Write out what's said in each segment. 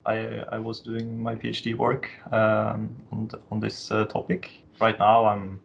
I was doing my PhD work on this topic. Right now, I'm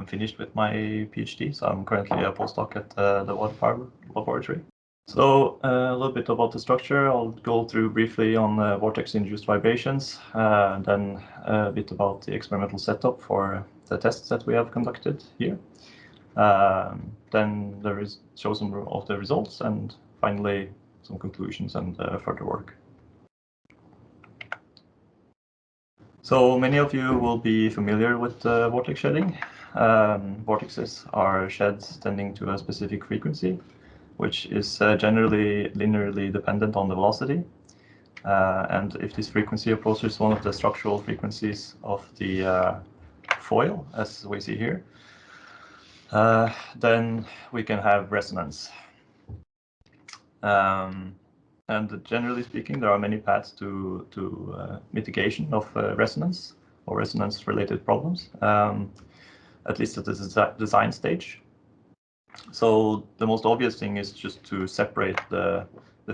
finished with my PhD, so I'm currently a postdoc at the Water Power Laboratory. So a little bit about the structure. I'll go through briefly on vortex-induced vibrations, then a bit about the experimental setup for the tests that we have conducted here. Then show some of the results, and finally some conclusions and further work. So many of you will be familiar with vortex shedding. Vortexes are sheds tending to a specific frequency, which is generally linearly dependent on the velocity. And if this frequency approaches one of the structural frequencies of the foil, as we see here, then we can have resonance. And generally speaking, there are many paths to mitigation of resonance or resonance-related problems, at least at the design stage. So the most obvious thing is just to separate the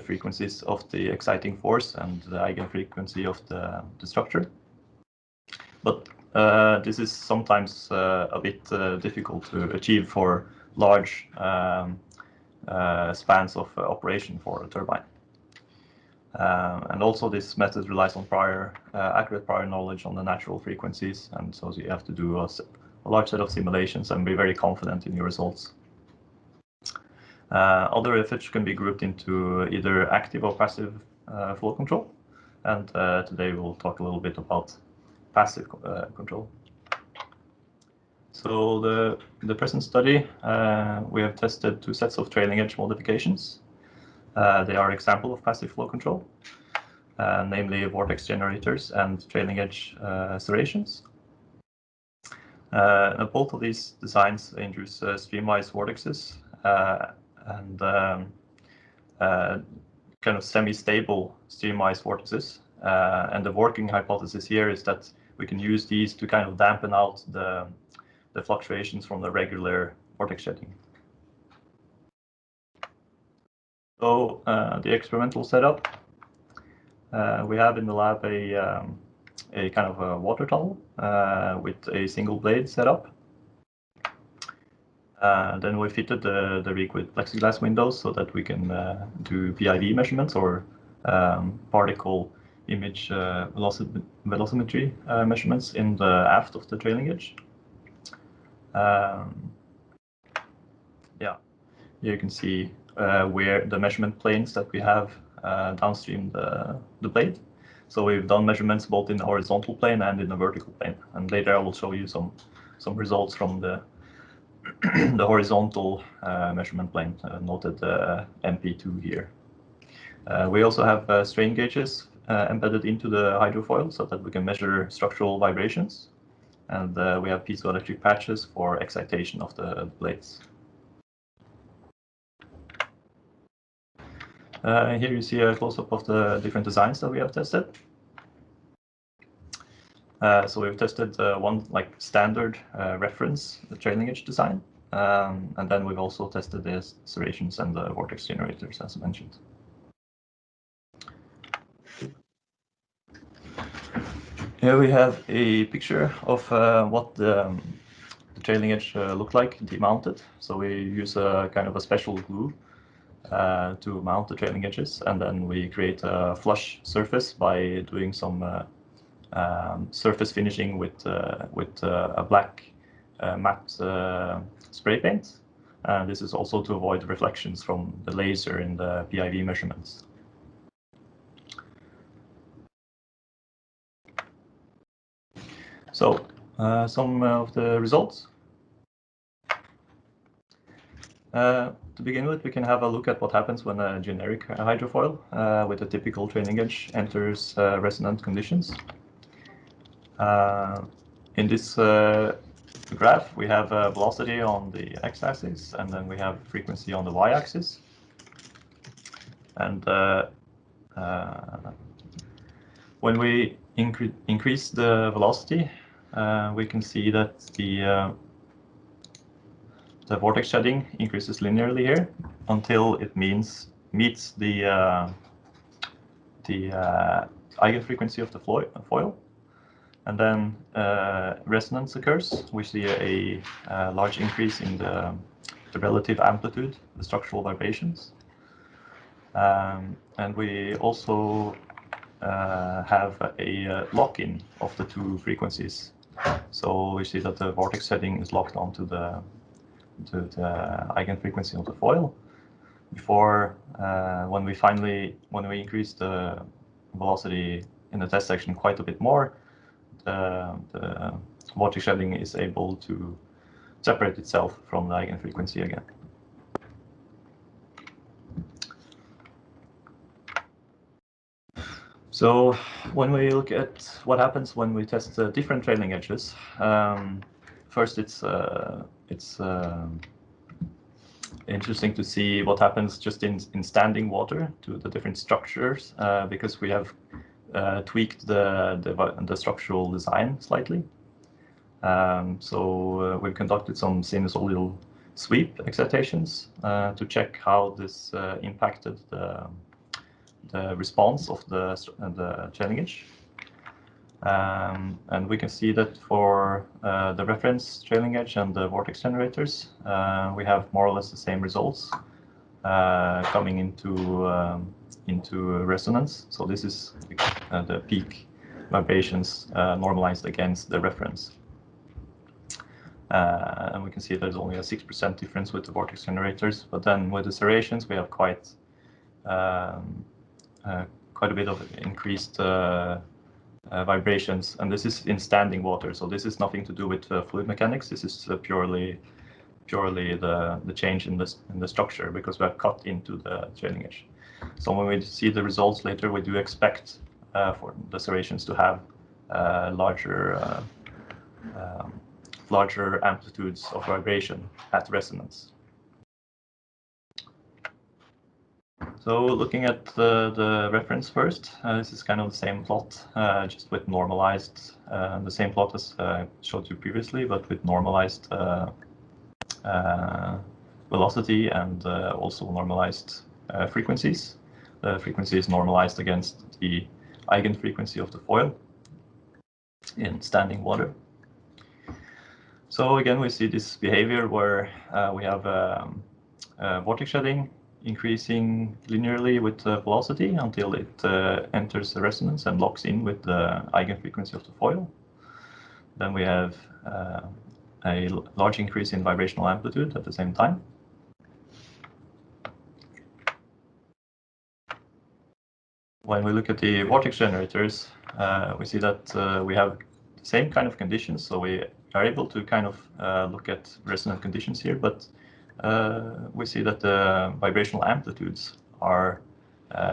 frequencies of the exciting force and the eigenfrequency of the structure. But this is sometimes a bit difficult to achieve for large spans of operation for a turbine. And also this method relies on accurate prior knowledge on the natural frequencies, and so you have to do a large set of simulations and be very confident in your results. Other efforts can be grouped into either active or passive flow control, and today we'll talk a little bit about passive control. So the present study, we have tested 2 sets of trailing edge modifications. They are example of passive flow control, namely vortex generators and trailing edge serrations. Both of these designs induce streamwise vortexes and kind of semi-stable streamwise vortices. And the working hypothesis here is that we can use these to kind of dampen out the fluctuations from the regular vortex shedding. So the experimental setup, we have in the lab a kind of a water tunnel with a single blade setup. Then we fitted the rig with plexiglass windows so that we can do PIV measurements or particle image velocimetry measurements in the aft of the trailing edge. Yeah, you can see where the measurement planes that we have downstream the blade. So we've done measurements both in the horizontal plane and in the vertical plane. And later I will show you some results from the the horizontal measurement plane, noted MP2 here. We also have strain gauges embedded into the hydrofoil so that we can measure structural vibrations. And we have piezoelectric patches for excitation of the blades. Here you see a close-up of the different designs that we have tested. So we've tested one like standard reference, the trailing edge design, and then we've also tested the serrations and the vortex generators, as mentioned. Here we have a picture of what the trailing edge looked like demounted. So we use a kind of a special glue to mount the trailing edges, and then we create a flush surface by doing some surface finishing with a black matte spray paint. This is also to avoid reflections from the laser in the PIV measurements. So some of the results. To begin with, we can have a look at what happens when a generic hydrofoil with a typical trailing edge enters resonant conditions. In this graph, we have velocity on the x-axis, and then we have frequency on the y-axis. And when we increase the velocity, we can see that the vortex shedding increases linearly here until it meets the eigenfrequency of the foil. And then resonance occurs. We see a large increase in the relative amplitude, the structural vibrations. And we also have a lock-in of the two frequencies. So we see that the vortex shedding is locked onto the eigenfrequency of the foil. Before, when we increase the velocity in the test section quite a bit more, the vortex shedding is able to separate itself from the eigenfrequency again. So when we look at what happens when we test different trailing edges, first it's interesting to see what happens just in standing water to the different structures, because we have tweaked the structural design slightly. So we've conducted some sinusoidal sweep excitations to check how this impacted the response of the trailing edge. And we can see that for the reference trailing edge and the vortex generators, we have more or less the same results coming into resonance. So this is the peak vibrations normalized against the reference. And we can see there's only a 6% difference with the vortex generators, but then with the serrations we have quite a bit of increased vibrations, and this is in standing water. So this is nothing to do with fluid mechanics. This is purely the change in the structure, because we have cut into the trailing edge. So when we see the results later, we do expect for the serrations to have larger amplitudes of vibration at resonance. So looking at the reference first, this is kind of the same plot, just with normalized, the same plot as I showed you previously, but with normalized velocity and also normalized frequencies. The frequency is normalized against the eigenfrequency of the foil in standing water. So again, we see this behavior where we have vortex shedding increasing linearly with velocity until it enters the resonance and locks in with the eigenfrequency of the foil. Then we have a large increase in vibrational amplitude at the same time. When we look at the vortex generators, we see that we have the same kind of conditions, so we are able to kind of look at resonant conditions here, but we see that the vibrational amplitudes are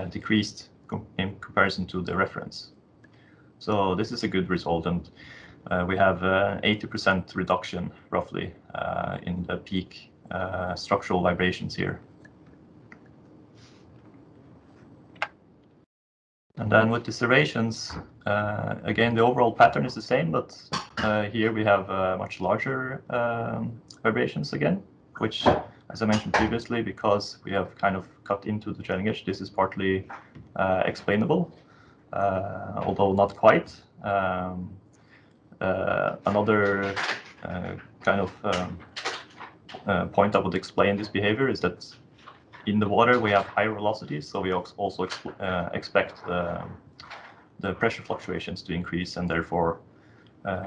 decreased in comparison to the reference. So this is a good result, and we have 80% reduction roughly in the peak structural vibrations here. And then with the serrations, again, the overall pattern is the same, but here we have much larger vibrations again, which, as I mentioned previously, because we have kind of cut into the trailing edge, this is partly explainable, although not quite. Another kind of point that would explain this behavior is that in the water we have higher velocities, so we also expect the pressure fluctuations to increase, and therefore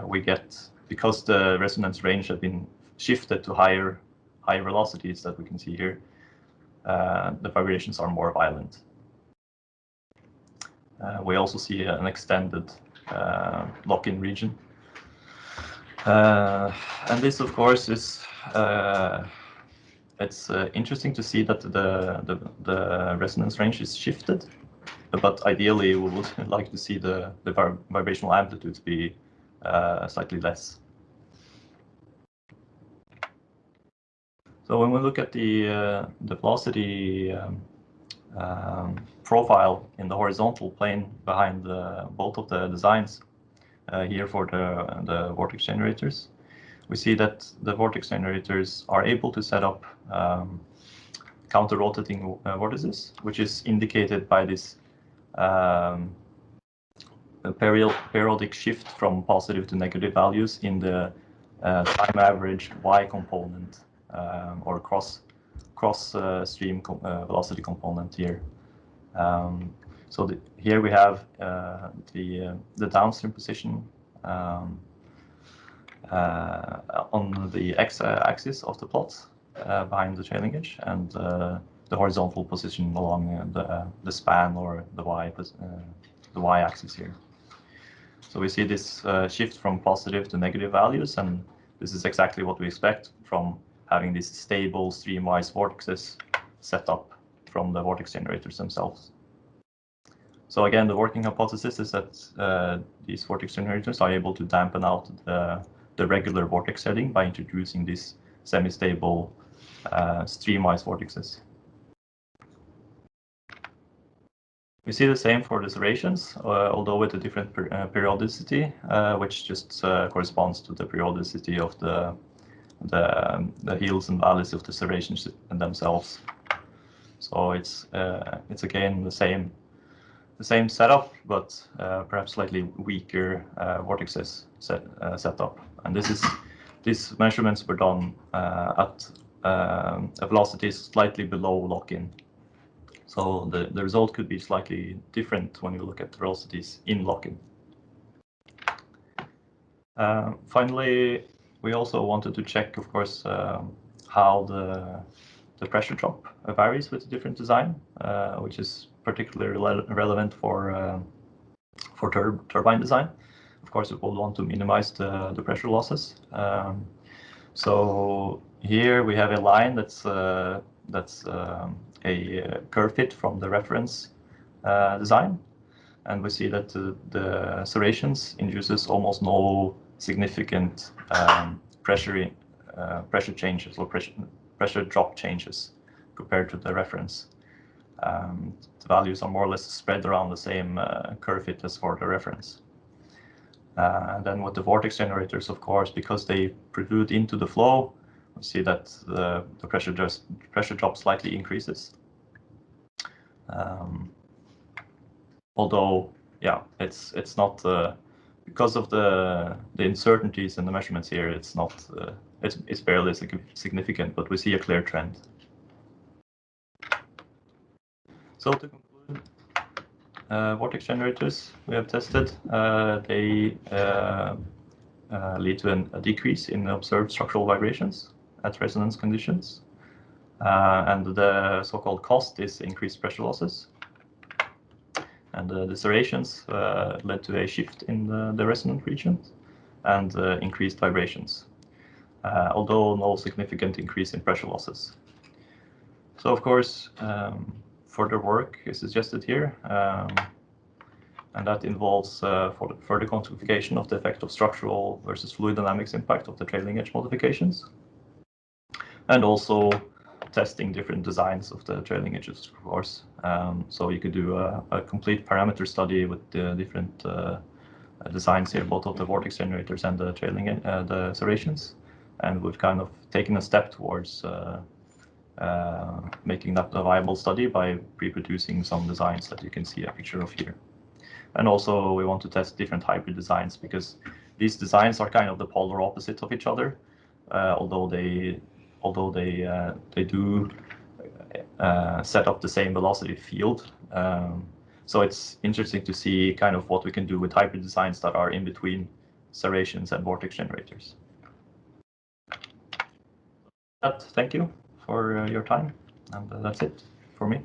we get, because the resonance range has been shifted to higher velocities that we can see here, the vibrations are more violent. We also see an extended lock-in region. And this, of course, is it's interesting to see that the resonance range is shifted, but ideally we would like to see the vibrational amplitudes be slightly less. So when we look at the velocity profile in the horizontal plane behind both of the designs here for the vortex generators, we see that the vortex generators are able to set up counter-rotating vortices, which is indicated by this periodic shift from positive to negative values in the time average y component or cross stream velocity component here. So here we have the downstream position on the x-axis of the plots behind the trailing edge, and the horizontal position along the span or the y-axis here. So we see this shift from positive to negative values, and this is exactly what we expect from having these stable streamwise vortexes set up from the vortex generators themselves. So again, the working hypothesis is that these vortex generators are able to dampen out the regular vortex shedding by introducing these semi-stable streamwise vortexes. We see the same for the serrations, although with a different periodicity, which just corresponds to the periodicity of the hills and valleys of the serrations themselves. So it's again the same setup, but perhaps slightly weaker vortexes set up. And these measurements were done at a velocity slightly below lock-in. So the result could be slightly different when you look at the velocities in lock-in. Finally, we also wanted to check, of course, how the pressure drop varies with a different design, which is particularly relevant for turbine design. Of course, we will want to minimize the pressure losses. So here we have a line that's a curve fit from the reference design, and we see that the serrations induces almost no significant pressure changes or pressure drop changes compared to the reference. The values are more or less spread around the same curve fit as for the reference. And then with the vortex generators, of course, because they protrude into the flow, we see that the pressure drop slightly increases. Although, yeah, it's not because of the uncertainties in the measurements here. It's not it's barely significant, but we see a clear trend. So to conclude, vortex generators we have tested, they lead to a decrease in observed structural vibrations at resonance conditions. And the so-called cost is increased pressure losses. And the serrations led to a shift in the resonant regions and increased vibrations, although no significant increase in pressure losses. So of course, further work is suggested here, and that involves further quantification of the effect of structural versus fluid dynamics impact of the trailing edge modifications, and also testing different designs of the trailing edges, of course. So you could do a complete parameter study with the different designs here, both of the vortex generators and the the serrations, and we've kind of taken a step towards making that a viable study by pre-producing some designs that you can see a picture of here. And also we want to test different hybrid designs, because these designs are kind of the polar opposite of each other, although they do set up the same velocity field. So it's interesting to see kind of what we can do with hybrid designs that are in between serrations and vortex generators. Thank you for your time, and that's it for me.